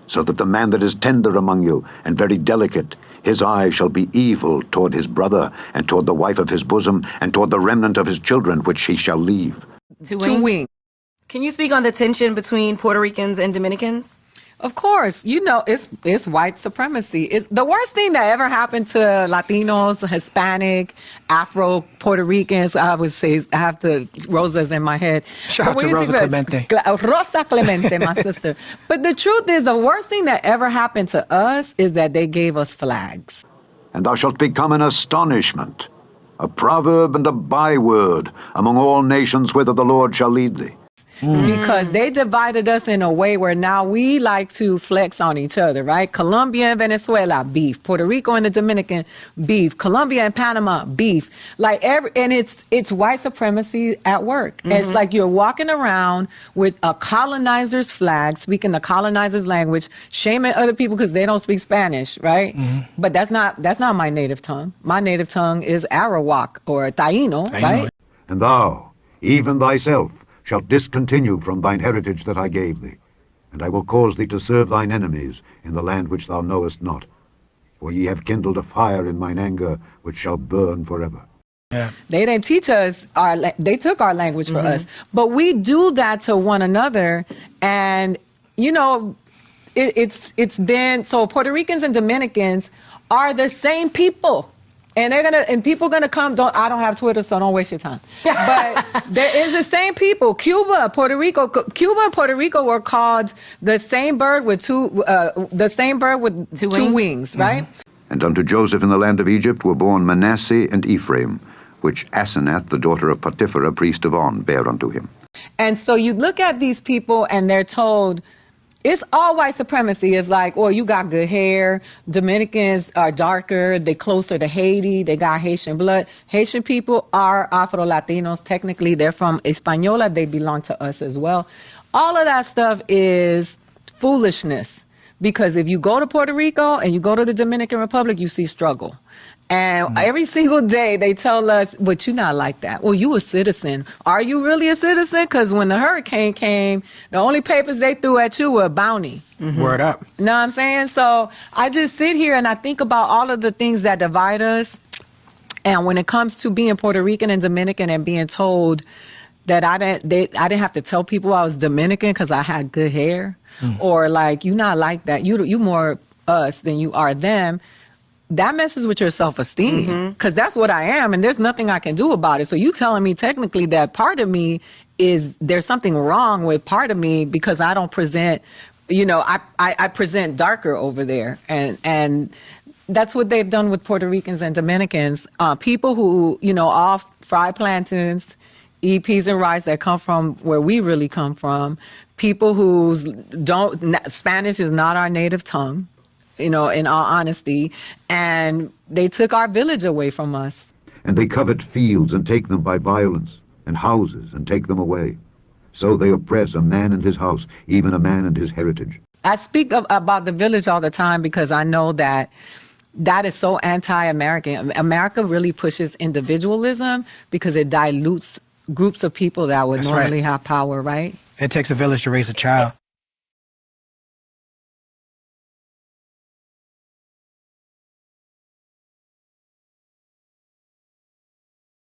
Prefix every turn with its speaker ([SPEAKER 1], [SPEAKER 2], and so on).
[SPEAKER 1] so that the man that is tender among you and very delicate, his eye shall be evil toward his brother, and toward the wife of his bosom, and toward the remnant of his children, which he shall leave.
[SPEAKER 2] Two wings. Can you speak on the tension between Puerto Ricans and Dominicans?
[SPEAKER 3] Of course, you know, it's white supremacy. It's the worst thing that ever happened to Latinos, Hispanic, Afro, Puerto Ricans. I would say, I have to, Rosa's in my head.
[SPEAKER 4] Shout out to Rosa Clemente.
[SPEAKER 3] Rosa Clemente, my sister. But the truth is, the worst thing that ever happened to us is that they gave us flags.
[SPEAKER 1] And thou shalt become an astonishment, a proverb and a byword among all nations whither the Lord shall lead thee.
[SPEAKER 3] Because they divided us in a way where now we like to flex on each other, right? Colombia and Venezuela, beef. Puerto Rico and the Dominican, beef. Colombia and Panama, beef. Like and it's white supremacy at work. It's like you're walking around with a colonizer's flag, speaking the colonizer's language, shaming other people because they don't speak Spanish, right? But that's not my native tongue. My native tongue is Arawak or Taino, right?
[SPEAKER 1] And thou, even thyself, shalt discontinue from thine heritage that I gave thee, and I will cause thee to serve thine enemies in the land which thou knowest not. For ye have kindled a fire in mine anger, which shall burn forever.
[SPEAKER 3] Yeah. They didn't teach us, they took our language for us. But we do that to one another, and, you know, it's been, so Puerto Ricans and Dominicans are the same people. And people gonna come. I don't have Twitter, so don't waste your time. But there is the same people. Cuba and Puerto Rico were called the same bird with two wings, right?
[SPEAKER 1] And unto Joseph in the land of Egypt were born Manasseh and Ephraim, which Asenath, the daughter of Potiphera, priest of On, bare unto him.
[SPEAKER 3] And so you look at these people, and they're told, it's all white supremacy. It's like, oh, you got good hair. Dominicans are darker. They closer to Haiti. They got Haitian blood. Haitian people are Afro-Latinos. Technically, they're from Hispaniola. They belong to us as well. All of that stuff is foolishness. Because if you go to Puerto Rico and you go to the Dominican Republic, you see struggle. And every single day they tell us, but you're not like that. Well, you a citizen. Are you really a citizen? Because when the hurricane came, the only papers they threw at you were a bounty.
[SPEAKER 4] Word up.
[SPEAKER 3] You know what I'm saying? So I just sit here and I think about all of the things that divide us. And when it comes to being Puerto Rican and Dominican and being told that I didn't have to tell people I was Dominican because I had good hair, or like, you're not like that. You more us than you are them. That messes with your self-esteem, because that's what I am, and there's nothing I can do about it. So you telling me technically that part of me is, there's something wrong with part of me because I don't present, you know, I present darker over there. And that's what they've done with Puerto Ricans and Dominicans. People who, you know, all fried plantains, eat peas and rice that come from where we really come from. People whose Spanish is not our native tongue. You know, in all honesty, and they took our village away from us.
[SPEAKER 1] And they covet fields and take them by violence, and houses and take them away. So they oppress a man and his house, even a man and his heritage.
[SPEAKER 3] I speak about the village all the time because I know that is so anti-American. America really pushes individualism because it dilutes groups of people that would normally have power, right?
[SPEAKER 4] It takes a village to raise a child.